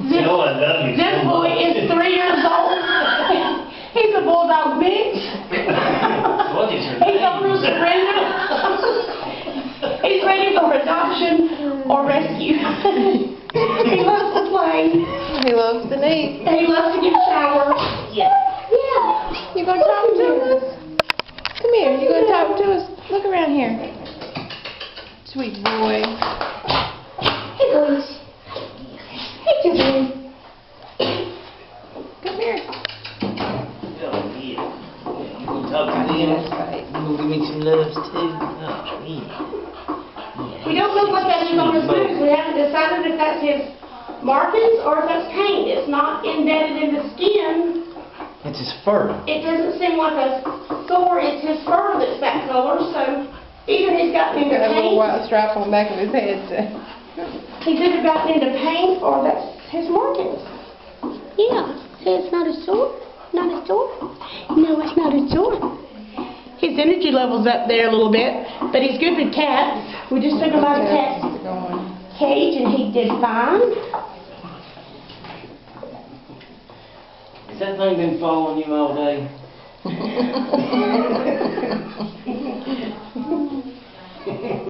You know I love you. This boy is 3 years old. He's a bulldog mix. What is her He's name? on to surrender. He's ready for adoption or rescue. He loves to play. He loves to eat. He loves to get showers. Yeah. Yeah. You gonna talk to us? Come here. You gonna talk to us? Look around here. Sweet boy. Hey, boys. Hey, Tiffany. Come here. Oh, yeah. You gonna talk to them? That's right. You gonna give me some loves too? Oh, yeah. We don't know what that is on his boobs. We haven't decided if that's his markings or if that's paint. It's not embedded in the skin. It's his fur. It doesn't seem like a sore. It's his fur that's that color. So either he's gotten He's into got a little paint, white stripe on the back of his head. he's either gotten into paint or that's his markings. Yeah. See, it's not a sore. Not a sore. No, it's not a sore. His energy level's up there a little bit, but he's good with cats. We just took him out of cat's cage and he did fine. Has that thing been following you all day?